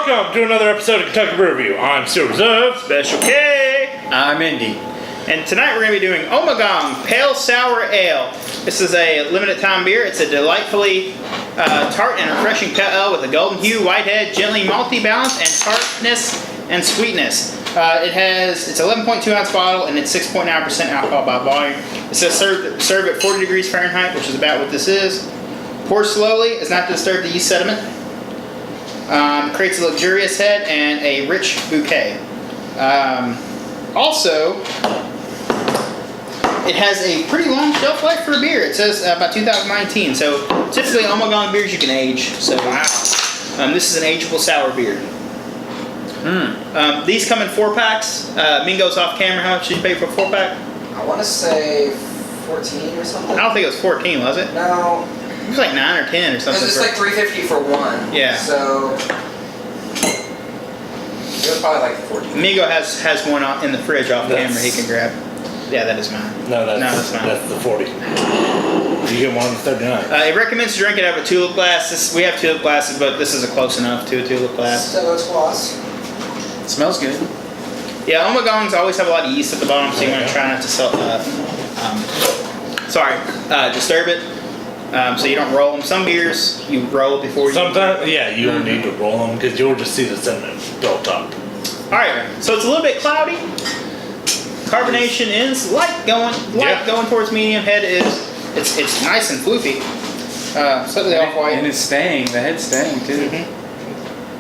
Welcome to another episode of Kentucky Brew Review. I'm Still Reserve. Special K. I'm Indy. And tonight we're going to be doing Ommegang Pale Sour Ale. This is a limited time beer. It's a delightfully tart and refreshing pale ale with a golden hue, white head, gently malty balance, and tartness and sweetness. It's 11.2 ounce bottle and it's 6.9% alcohol by volume. It says serve at 40 degrees Fahrenheit, which is about what this is. Pour slowly, it's not to disturb the yeast sediment. Creates a luxurious head and a rich bouquet. Also, it has a pretty long shelf life for a beer. It says about 2019. So typically Ommegang beers you can age. So this is an ageable sour beer. These come in 4-packs. Mingo's off camera. How much did you pay for a 4-pack? I want to say 14 or something. I don't think it was 14, was it? No. It was like 9 or 10 or something. It's like $3.50 for one. Yeah. So it was probably like 14. Mingo has one in the fridge off camera he can grab. Yeah, that is mine. No, that's mine. That's the 40. You get one on the 39. It recommends to drink it out of a tulip glass. We have tulip glasses, but this is close enough to a tulip glass. So it's gloss. It smells good. Yeah, Ommegangs always have a lot of yeast at the bottom, so you want to try not to disturb it. So you don't roll them. Some beers you roll before you. Sometimes, yeah, you don't need to roll them because you'll just see the sediment built up. All right, so it's a little bit cloudy. Carbonation is light going towards medium. Head is it's nice and floofy. Slightly off white. And it's staying. The head's staying too.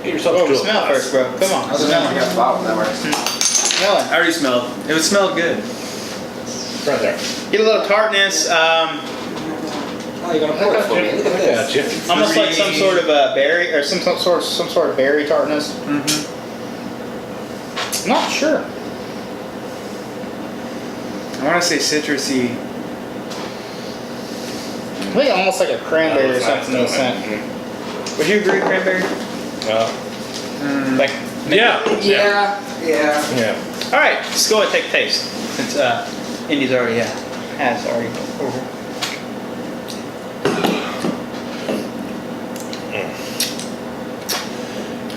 Get yourself Oh, to a smell glass. first, bro. Come on. I was Smell. I got the bottle that works. Smell it. I already smelled. It smelled good. Right there. Get a little tartness. Oh, you're gonna pour it for me. Look at this. Gotcha. Almost like some sort of a berry or some sort of berry tartness. Not sure. I want to say citrusy. I think almost like a cranberry or something in the scent. Would you agree, cranberry? Like Yeah. Yeah. All right, let's go ahead and take a taste since Indy's already has already over.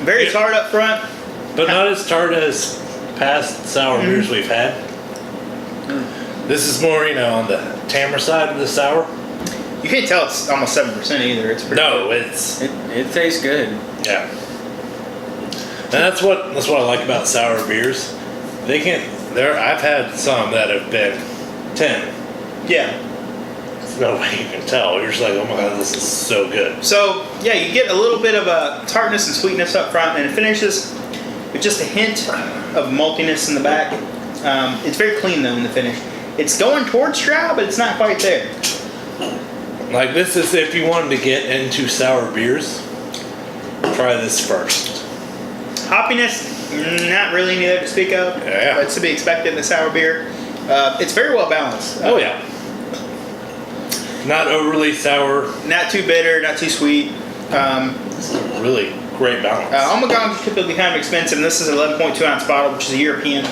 Very tart up front. But not as tart as past sour beers we've had. This is more, on the tamer side of the sour. You can't tell it's almost 7% either. It's pretty No, good. It tastes good. Yeah. And that's what I like about sour beers. I've had some that have been 10. Yeah. There's no way you can tell. You're just like, oh my god, this is so good. So yeah, you get a little bit of a tartness and sweetness up front, and it finishes with just a hint of maltiness in the back. It's very clean though in the finish. It's going towards dry, but it's not quite there. Like this is if you wanted to get into sour beers, try this first. Hoppiness, not really any there to speak of. Yeah. But it's to be expected in a sour beer. It's very well balanced. Oh yeah. Not overly sour. Not too bitter, not too sweet. This is a really great balance. Ommegang is typically kind of expensive, and this is an 11.2 ounce bottle, which is a European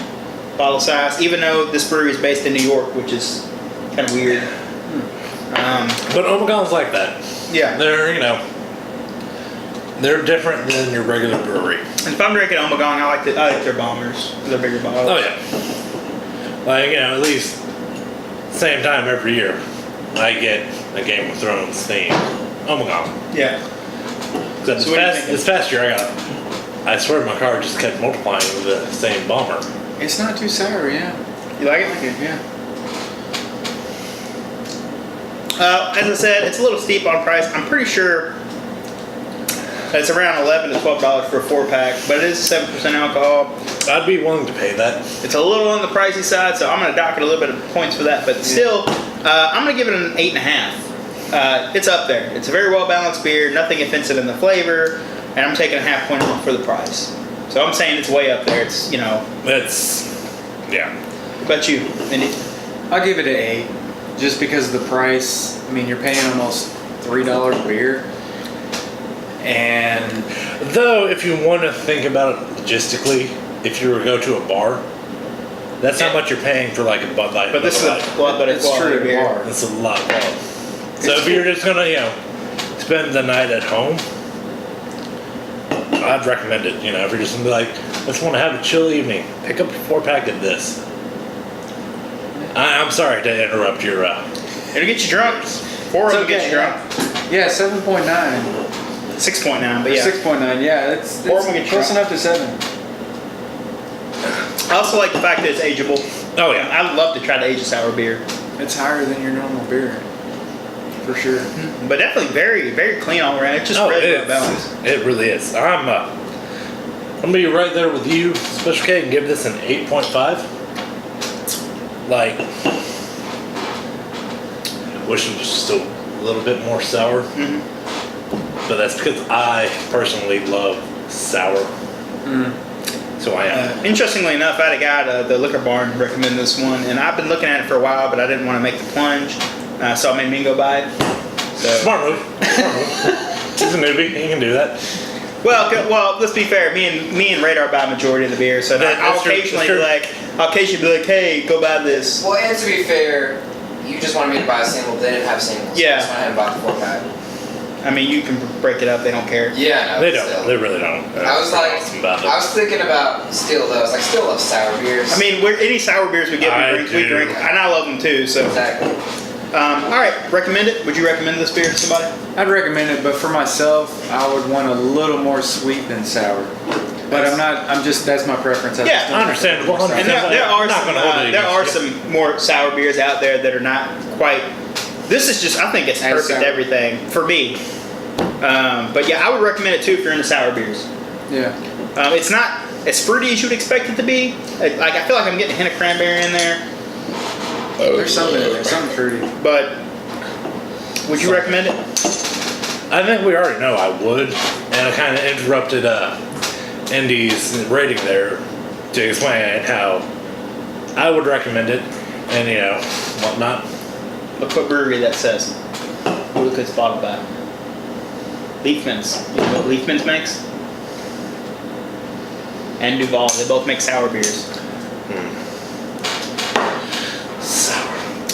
bottle size, even though this brewery is based in New York, which is kind of weird. But Ommegang's like that. Yeah. They're different than your regular brewery. And if I'm drinking Ommegang, I like their bombers, their bigger bottles. Oh yeah. Like, at least same time every year, I get a Game of Thrones theme Ommegang. Yeah. Except So this past year I swear my car just kept multiplying with the same bomber. It's not too sour, yeah. You like it? I like it, yeah. As I said, it's a little steep on price. I'm pretty sure that it's around $11 to $12 for a 4-pack, but it is 7% alcohol. I'd be willing to pay that. It's a little on the pricey side, so I'm going to dock it a little bit of points for that. But still, I'm going to give it an 8.5. It's up there. It's a very well balanced beer, nothing offensive in the flavor, and I'm taking a half point off for the price. So I'm saying it's way up there. It's Yeah. What about you, Indy? I'll give it an 8. Just because of the price. I mean, you're paying almost $3 a beer. And Though, if you want to think about it logistically, if you were to go to a bar, that's how much you're paying for like a Bud Light. But this is a lot better It's quality true, beer. bar. It's a lot more. So if you're just gonna, spend the night at home, I'd recommend it. You know, if you're just gonna be like, I just want to have a chill evening, pick up a 4-pack of this. I'm sorry to interrupt your. It'll get you drunk. 4 of them get you drunk. Yeah, 7.9. 6.9, but yeah. 6.9, yeah. It's Four of them get close drunk. enough to 7. I also like the fact that it's ageable. Oh yeah. I'd love to try to age a sour beer. It's higher than your normal beer. For sure. But definitely very, very clean all around. It's just really well balanced. It really is. I'm gonna be right there with you, Special K, and give this an 8.5. Like, wish it was just a little bit more sour. But that's because I personally love sour. So I am. Interestingly enough, I had a guy at the liquor barn recommend this one, and I've been looking at it for a while, but I didn't want to make the plunge, so I made Mingo buy it. So. Smart move. He's a newbie. He can do that. Well, let's be fair. Me and Radar buy a majority of the beer, so I'll occasionally be like, hey, go buy this. Well, and to be fair, you just wanted me to buy a single. They didn't have singles. Yeah. So I went ahead and bought the 4-pack. I mean, you can break it up. They don't care. Yeah, no. They don't. Still. They really don't. I was like, I was thinking about still though. I was like, still love sour beers. I mean, any sour beers we get, we drink, and I love them too. So. Exactly. All right, recommend it. Would you recommend this beer to somebody? I'd recommend it, but for myself, I would want a little more sweet than sour. But that's my preference. Yeah, understandable. And there are some more sour beers out there that are not quite. This is just, I think it's perfect sour. everything for me. But yeah, I would recommend it too if you're into sour beers. Yeah. It's not as fruity as you would expect it to be. Like I feel like I'm getting a hint of cranberry in there. There's something in there, something fruity. But would you recommend it? I think we already know I would, and I kind of interrupted Indy's rating there to explain how I would recommend it, and whatnot. Look what brewery that says. Look what it's bottled by. Leafman's. You know what Leafman's makes? And Duval. They both make sour beers. Sour.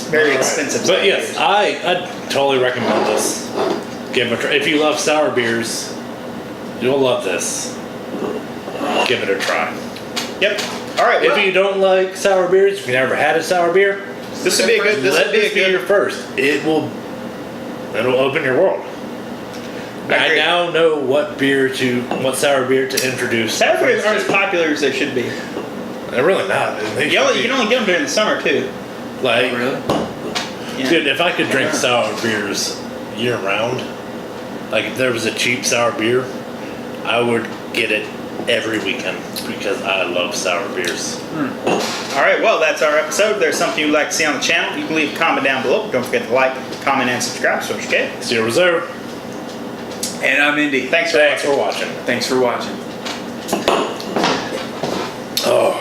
Very expensive. But sour yes, beers. I'd totally recommend this. Give it a try. If you love sour beers, you'll love this. Give it a try. Yep. All right. If you don't like sour beers, if you never had a sour beer, This would be a good. let this be your first. It'll open your world. I now know what sour beer to introduce. Sour beers aren't as popular as they should be. They're really not. You can only get them during the summer too. Like, Really? Yeah. dude, if I could drink sour beers year round, like if there was a cheap sour beer, I would get it every weekend because I love sour beers. All right. Well, that's our episode. If there's something you'd like to see on the channel, you can leave a comment down below. Don't forget to like, comment, and subscribe. So, okay. Zero Reserve. And I'm Indy. Thanks for watching. Thanks for watching. Oh.